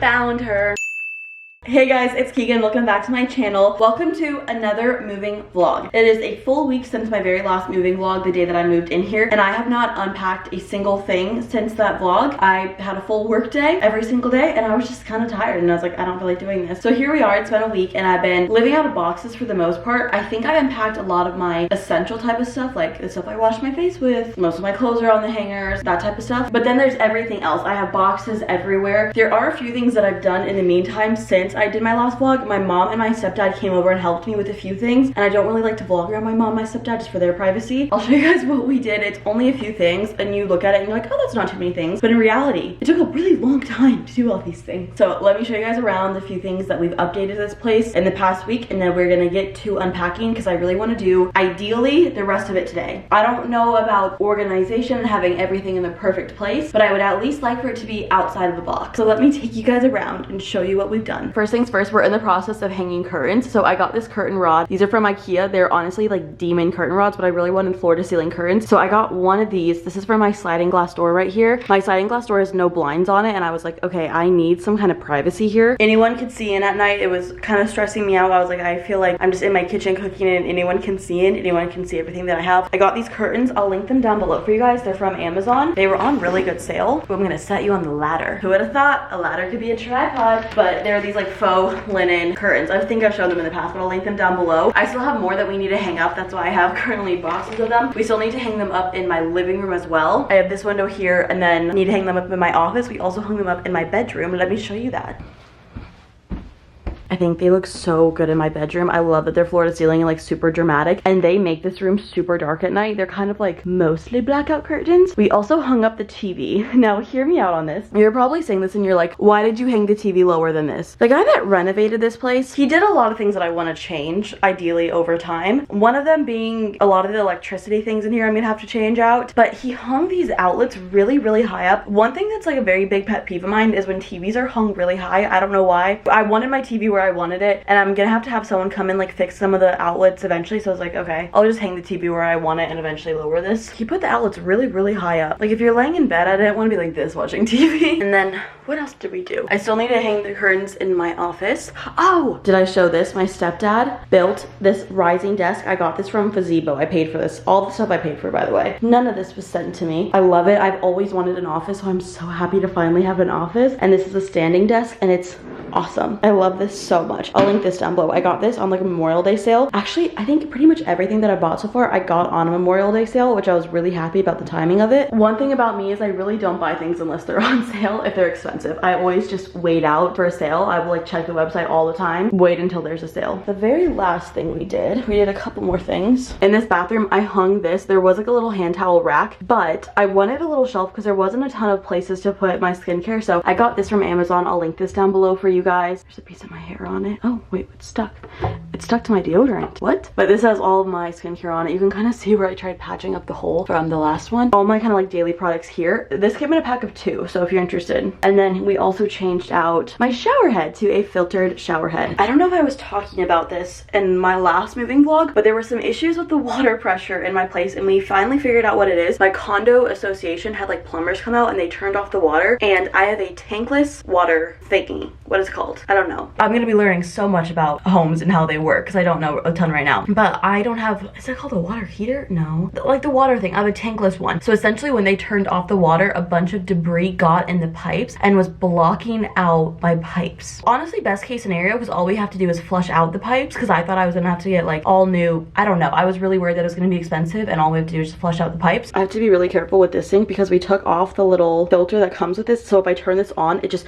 Found her. Hey guys, it's Keegan. Welcome back to my channel. Welcome to another moving vlog. It is a full week since my very last moving vlog, the day that I moved in here, and I have not unpacked a single thing since that vlog. I had a full work day every single day, and I was just kind of tired, and I was like, I don't feel like doing this. So here we are. It's been a week, and I've been living out of boxes for the most part. I think I unpacked a lot of my essential type of stuff, like the stuff I wash my face with. Most of my clothes are on the hangers, that type of stuff. But then there's everything else. I have boxes everywhere. There are a few things that I've done in the meantime since I did my last vlog. My mom and my stepdad came over and helped me with a few things, and I don't really like to vlog around my mom and my stepdad just for their privacy. I'll show you guys what we did. It's only a few things, and you look at it and you're like, oh, that's not too many things. But in reality, it took a really long time to do all these things. So let me show you guys around the few things that we've updated this place in the past week, and then we're gonna get to unpacking because I really want to do, ideally, the rest of it today. I don't know about organization and having everything in the perfect place, but I would at least like for it to be outside of the box. So let me take you guys around and show you what we've done. First things first, we're in the process of hanging curtains. So I got this curtain rod. These are from IKEA. They're honestly like demon curtain rods, but I really wanted floor to ceiling curtains. So I got one of these. This is for my sliding glass door right here. My sliding glass door has no blinds on it, and I was like, okay, I need some kind of privacy here. Anyone could see in at night. It was kind of stressing me out. I was like, I feel like I'm just in my kitchen cooking and anyone can see in. Anyone can see everything that I have. I got these curtains. I'll link them down below for you guys. They're from Amazon. They were on really good sale. So I'm gonna set you on the ladder. Who would have thought a ladder could be a tripod? But they're these like faux linen curtains. I think I've shown them in the past, but I'll link them down below. I still have more that we need to hang up. That's why I have currently boxes of them. We still need to hang them up in my living room as well. I have this window here, and then need to hang them up in my office. We also hung them up in my bedroom. Let me show you that. I think they look so good in my bedroom. I love that they're floor to ceiling and like super dramatic, and they make this room super dark at night. They're kind of like mostly blackout curtains. We also hung up the TV. Now hear me out on this. You're probably saying this and you're like, why did you hang the TV lower than this? The guy that renovated this place, he did a lot of things that I want to change, ideally over time. One of them being a lot of the electricity things in here I'm gonna have to change out, but he hung these outlets really, really high up. One thing that's like a very big pet peeve of mine is when TVs are hung really high. I don't know why. I wanted my TV where I wanted it, and I'm gonna have to have someone come and like fix some of the outlets eventually. So I was like, okay, I'll just hang the TV where I want it and eventually lower this. He put the outlets really, really high up. Like if you're laying in bed, I didn't want to be like this watching TV. And then what else did we do? I still need to hang the curtains in my office. Oh, did I show this? My stepdad built this rising desk. I got this from Fazebo. I paid for this. All the stuff I paid for, by the way. None of this was sent to me. I love it. I've always wanted an office, so I'm so happy to finally have an office. And this is a standing desk, and it's awesome. I love this so much. I'll link this down below. I got this on like a Memorial Day sale. Actually, I think pretty much everything that I bought so far I got on a Memorial Day sale, which I was really happy about the timing of it. One thing about me is I really don't buy things unless they're on sale if they're expensive. I always just wait out for a sale. I will like check the website all the time, wait until there's a sale. The very last thing we did a couple more things. In this bathroom, I hung this. There was like a little hand towel rack, but I wanted a little shelf because there wasn't a ton of places to put my skincare, so I got this from Amazon. I'll link this down below for you guys. There's a piece of my hair on it. Oh wait, it's stuck. It's stuck to my deodorant. What? But this has all of my skincare on it. You can kind of see where I tried patching up the hole from the last one. All my kind of like daily products here. This came in a pack of 2, so if you're interested. And then we also changed out my shower head to a filtered shower head. I don't know if I was talking about this in my last moving vlog, but there were some issues with the water pressure in my place, and we finally figured out what it is. My condo association had like plumbers come out and they turned off the water, and I have a tankless water thingy. What is it called? I don't know. I'm gonna be learning so much about homes and how they work because I don't know a ton right now. But I don't have, is that called a water heater? No. Like the water thing. I have a tankless one. So essentially when they turned off the water, a bunch of debris got in the pipes and was blocking out my pipes. Honestly, best case scenario, because all we have to do is flush out the pipes, because I thought I was gonna have to get like all new, I don't know. I was really worried that it was gonna be expensive and all we have to do is just flush out the pipes. I have to be really careful with this sink because we took off the little filter that comes with this. So if I turn this on, it just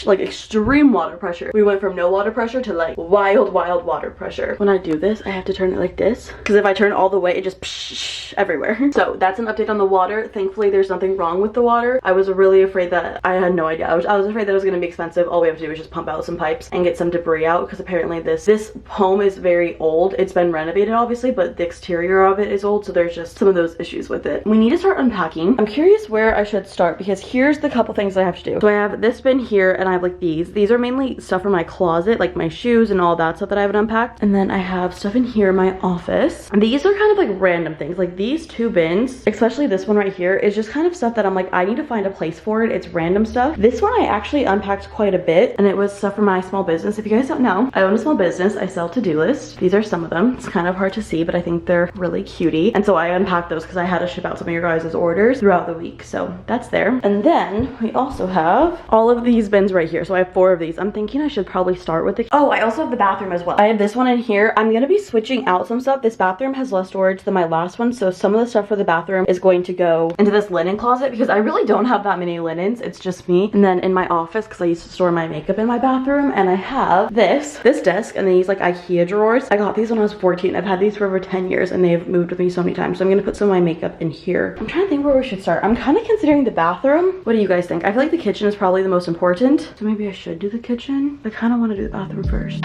like extreme water pressure. We went from no water pressure to like wild water pressure. When I do this, I have to turn it like this because if I turn it all the way, it just everywhere. So that's an update on the water. Thankfully, there's nothing wrong with the water. I was really afraid that I had no idea. I was afraid that it was going to be expensive. All we have to do is just pump out some pipes and get some debris out because apparently this home is very old. It's been renovated obviously, but the exterior of it is old, so there's just some of those issues with it. We need to start unpacking. I'm curious where I should start because here's the couple things I have to do. So I have this bin here and I have like these. These are mainly mainly stuff from my closet, like my shoes and all that stuff that I haven't unpacked. And then I have stuff in here in my office. And these are kind of like random things. Like these 2 bins, especially this one right here, is just kind of stuff that I'm like, I need to find a place for it. It's random stuff. This one I actually unpacked quite a bit, and it was stuff for my small business. If you guys don't know, I own a small business. I sell to-do lists. These are some of them. It's kind of hard to see, but I think they're really cutie. And so I unpacked those because I had to ship out some of your guys' orders throughout the week. So that's there. And then we also have all of these bins right here. So I have 4 of these. I'm thinking I should probably start with the, oh, I also have the bathroom as well. I have this one in here. I'm gonna be switching out some stuff. This bathroom has less storage than my last one. So some of the stuff for the bathroom is going to go into this linen closet because I really don't have that many linens. It's just me. And then in my office, because I used to store my makeup in my bathroom, and I have this desk and these like IKEA drawers. I got these when I was 14. I've had these for over 10 years and they've moved with me so many times. So I'm gonna put some of my makeup in here. I'm trying to think where we should start. I'm kind of considering the bathroom. What do you guys think? I feel like the kitchen is probably the most important. So maybe I should do the kitchen. I kind of want to do the bathroom first.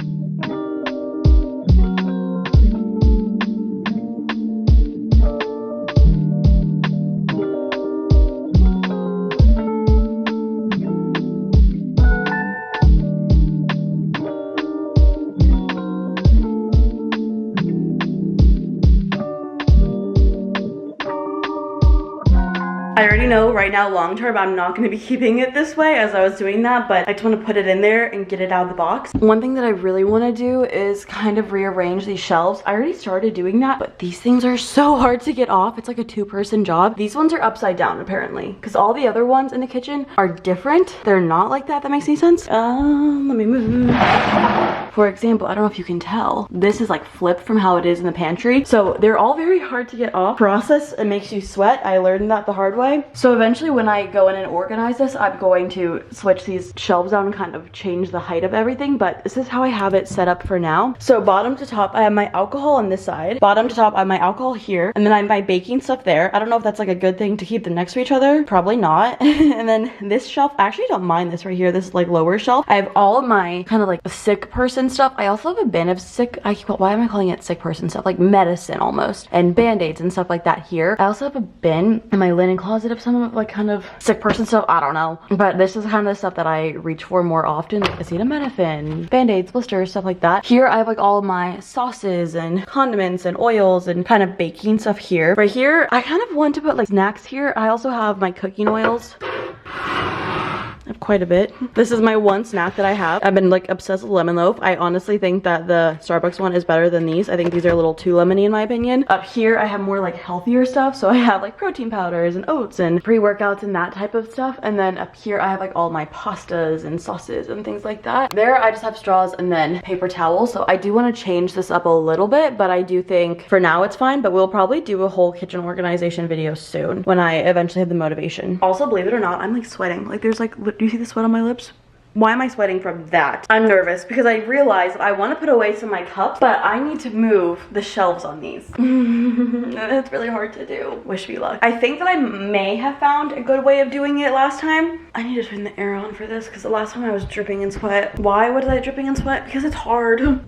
I already know right now, long term, I'm not going to be keeping it this way as I was doing that, but I just want to put it in there and get it out of the box. One thing that I really want to do is kind of rearrange these shelves. I already started doing that, but these things are so hard to get off. It's like a 2-person job. These ones are upside down apparently, because all the other ones in the kitchen are different. They're not like that. That makes any sense? Let me move. For example, I don't know if you can tell, this is like flipped from how it is in the pantry. So they're all very hard to get off. Process, it makes you sweat. I learned that the hard way. So eventually when I go in and organize this, I'm going to switch these shelves out and kind of change the height of everything, but this is how I have it set up for now. So bottom to top, I have my alcohol on this side. Bottom to top, I have my alcohol here, and then I have my baking stuff there. I don't know if that's like a good thing to keep them next to each other. Probably not. And then this shelf, I actually don't mind this right here. This is like lower shelf. I have all of my kind of like sick person stuff. I also have a bin of sick, why am I calling it sick person stuff? Like medicine almost, and band-aids and stuff like that here. I also have a bin in my linen closet of some of like kind of sick person stuff. I don't know, but this is kind of the stuff that I reach for more often, like acetaminophen, band-aids, blisters, stuff like that. Here I have like all of my sauces and condiments and oils and kind of baking stuff here. Right here I kind of want to put like snacks here. I also have my cooking oils. I have quite a bit. This is my one snack that I have. I've been like obsessed with lemon loaf. I honestly think that the Starbucks one is better than these. I think these are a little too lemony in my opinion. Up here I have more like healthier stuff. So I have like protein powders and oats and pre-workouts and that type of stuff. And then up here I have like all my pastas and sauces and things like that. There I just have straws and then paper towels. So I do want to change this up a little bit, but I do think for now it's fine, but we'll probably do a whole kitchen organization video soon when I eventually have the motivation. Also, believe it or not, I'm like sweating. Like there's like, do you see the sweat on my lips? Why am I sweating from that? I'm nervous because I realized I want to put away some of my cups, but I need to move the shelves on these. It's really hard to do. Wish me luck. I think that I may have found a good way of doing it last time. I need to turn the air on for this because the last time I was dripping in sweat. Why was I dripping in sweat? Because it's hard.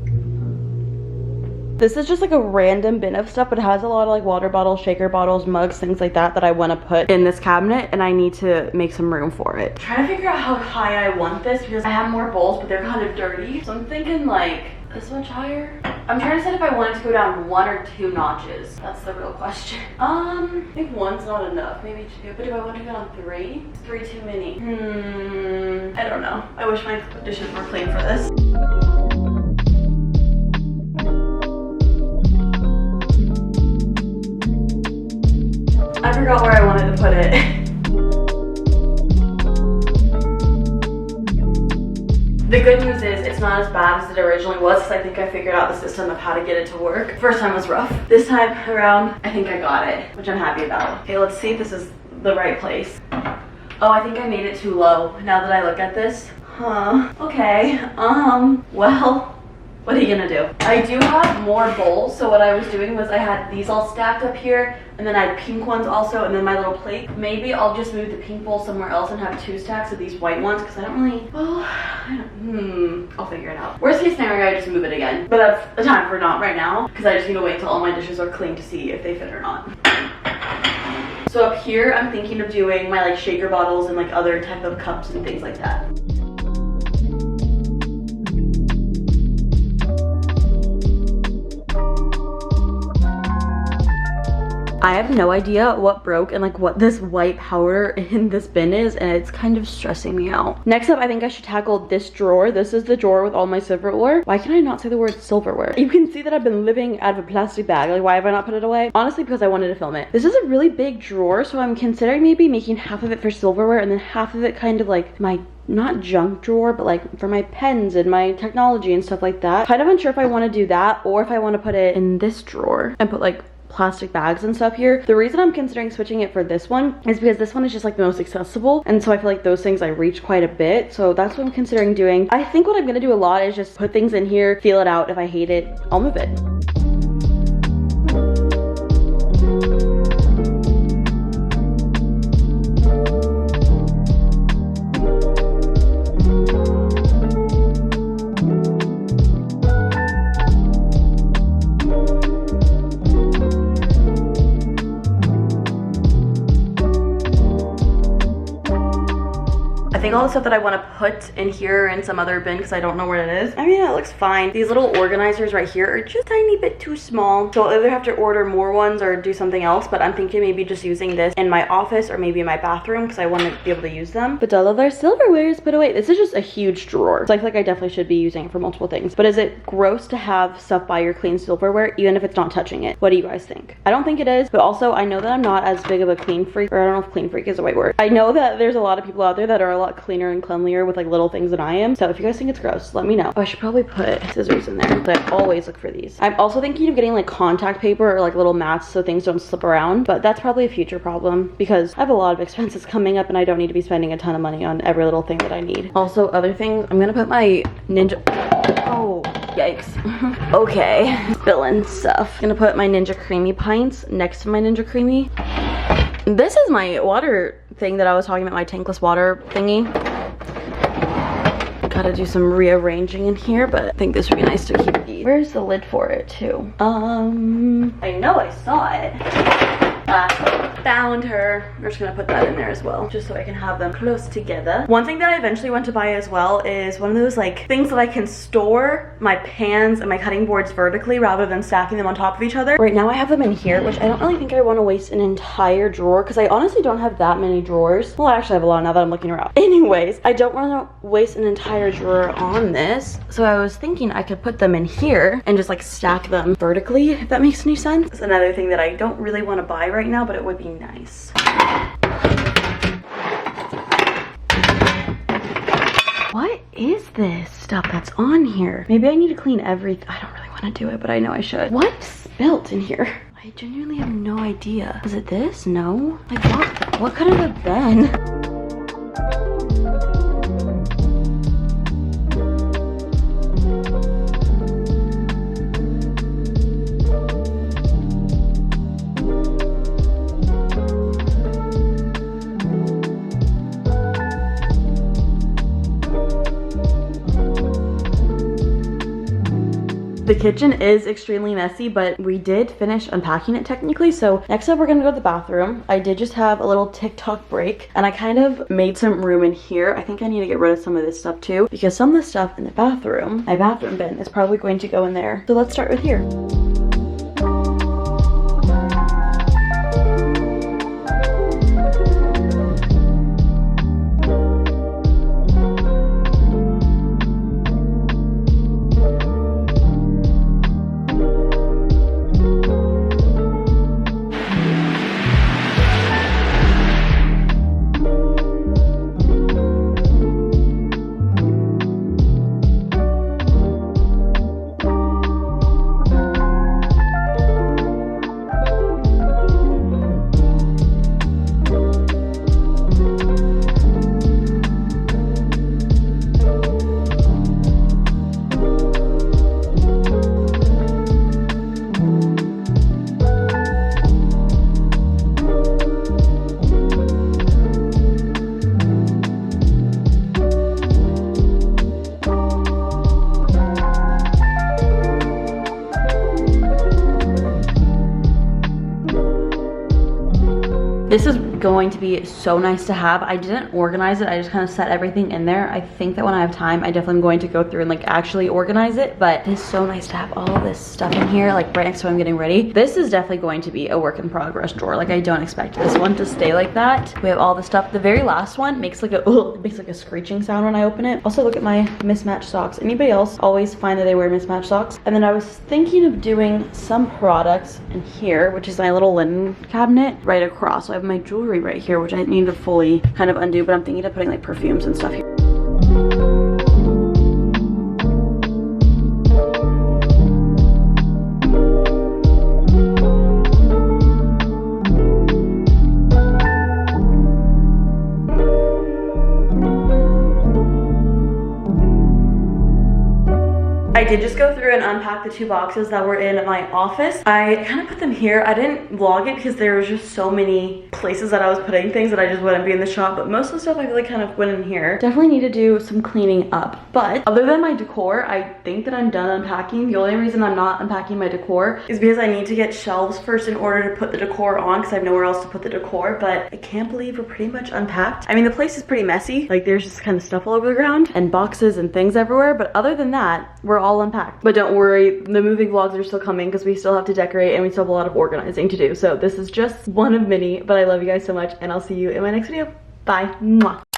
This is just like a random bin of stuff, but it has a lot of like water bottles, shaker bottles, mugs, things like that that I want to put in this cabinet, and I need to make some room for it. Trying to figure out how high I want this because I have more bowls, but they're kind of dirty. So I'm thinking like this much higher. I'm trying to decide if I wanted to go down 1 or 2 notches. That's the real question. I think 1's not enough, maybe 2, but if I want to go down 3, is 3 too many? I don't know. I wish my dishes were clean for this. I forgot where I wanted to put it. The good news is it's not as bad as it originally was because I think I figured out the system of how to get it to work. First time was rough. This time around, I think I got it, which I'm happy about. Okay, let's see if this is the right place. Oh, I think I made it too low now that I look at this. Okay, well, what are you gonna do? I do have more bowls, so what I was doing was I had these all stacked up here, and then I had pink ones also, and then my little plate. Maybe I'll just move the pink bowl somewhere else and have 2 stacks of these white ones, because I don't really, well, I'll figure it out. Worst case scenario, I just move it again. But that's the time for not right now, because I just need to wait till all my dishes are clean to see if they fit or not. So up here, I'm thinking of doing my like shaker bottles and like other type of cups and things like that. I have no idea what broke and like what this white powder in this bin is, and it's kind of stressing me out. Next up, I think I should tackle this drawer. This is the drawer with all my silverware. Why can I not say the word silverware? You can see that I've been living out of a plastic bag. Like, why have I not put it away? Honestly, because I wanted to film it. This is a really big drawer, so I'm considering maybe making half of it for silverware and then half of it kind of like my, not junk drawer, but like for my pens and my technology and stuff like that. Kind of unsure if I want to do that or if I want to put it in this drawer and put like plastic bags and stuff here. The reason I'm considering switching it for this one is because this one is just like the most accessible, and so I feel like those things I reach quite a bit, so that's what I'm considering doing. I think what I'm gonna do a lot is just put things in here, feel it out. If I hate it, I'll move it. I think all the stuff that I want to put in here in some other bin because I don't know where it is. I mean, it looks fine. These little organizers right here are just a tiny bit too small, so I'll either have to order more ones or do something else, but I'm thinking maybe just using this in my office or maybe in my bathroom because I want to be able to use them. But all of our silverware is put away. This is just a huge drawer, so I feel like I definitely should be using it for multiple things. But is it gross to have stuff by your clean silverware even if it's not touching it? What do you guys think? I don't think it is, but also I know that I'm not as big of a clean freak, or I don't know if clean freak is the right word. I know that there's a lot of people out there that are a lot cleaner and cleanlier with like little things than I am, so if you guys think it's gross, let me know. Oh, I should probably put scissors in there, but I always look for these. I'm also thinking of getting like contact paper or like little mats so things don't slip around, but that's probably a future problem because I have a lot of expenses coming up and I don't need to be spending a ton of money on every little thing that I need. Also, other things, I'm gonna put my Ninja, oh yikes. Okay, spilling stuff. I'm gonna put my Ninja Creamy pints next to my Ninja Creamy. This is my water thing that I was talking about, my tankless water thingy. Gotta do some rearranging in here, but I think this would be nice to keep these. Where's the lid for it too? I know I saw it. Found her. We're just gonna put that in there as well, just so I can have them close together. One thing that I eventually want to buy as well is one of those like things that I can store my pans and my cutting boards vertically rather than stacking them on top of each other. Right now I have them in here, which I don't really think I want to waste an entire drawer because I honestly don't have that many drawers. Well, I actually have a lot now that I'm looking around. Anyways, I don't want to waste an entire drawer on this, so I was thinking I could put them in here and just like stack them vertically, if that makes any sense. It's another thing that I don't really want to buy right now, but it would be nice. What is this stuff that's on here? Maybe I need to clean everything. I don't really want to do it, but I know I should. What spilt in here? I genuinely have no idea. Was it this? No? Like what could it have been? The kitchen is extremely messy, but we did finish unpacking it technically. So next up, we're gonna go to the bathroom. I did just have a little TikTok break and I kind of made some room in here. I think I need to get rid of some of this stuff too, because some of the stuff in the bathroom, my bathroom bin, is probably going to go in there. So let's start with here. This is going to be so nice to have. I didn't organize it, I just kind of set everything in there. I think that when I have time, I definitely am going to go through and like actually organize it, but it's so nice to have all of this stuff in here, like right next to when I'm getting ready. This is definitely going to be a work in progress drawer. Like I don't expect this one to stay like that. We have all the stuff. The very last one makes like a, it makes like a screeching sound when I open it. Also look at my mismatched socks. Anybody else always find that they wear mismatched socks? And then I was thinking of doing some products in here, which is my little linen cabinet right across. So I have my jewelry right here, which I need to fully kind of undo, but I'm thinking of putting like perfumes and stuff here. I did just go through and unpack the 2 boxes that were in my office. I kind of put them here. I didn't vlog it because there was just so many places that I was putting things that I just wouldn't be in the shop, but most of the stuff I feel like kind of went in here. Definitely need to do some cleaning up, but other than my decor, I think that I'm done unpacking. The only reason I'm not unpacking my decor is because I need to get shelves first in order to put the decor on because I have nowhere else to put the decor, but I can't believe we're pretty much unpacked. I mean, the place is pretty messy. Like there's just kind of stuff all over the ground and boxes and things everywhere, but other than that, we're all unpacked. But don't worry, the moving vlogs are still coming because we still have to decorate and we still have a lot of organizing to do. So this is just one of many, but I love you guys so much and I'll see you in my next video. Bye. Mwah.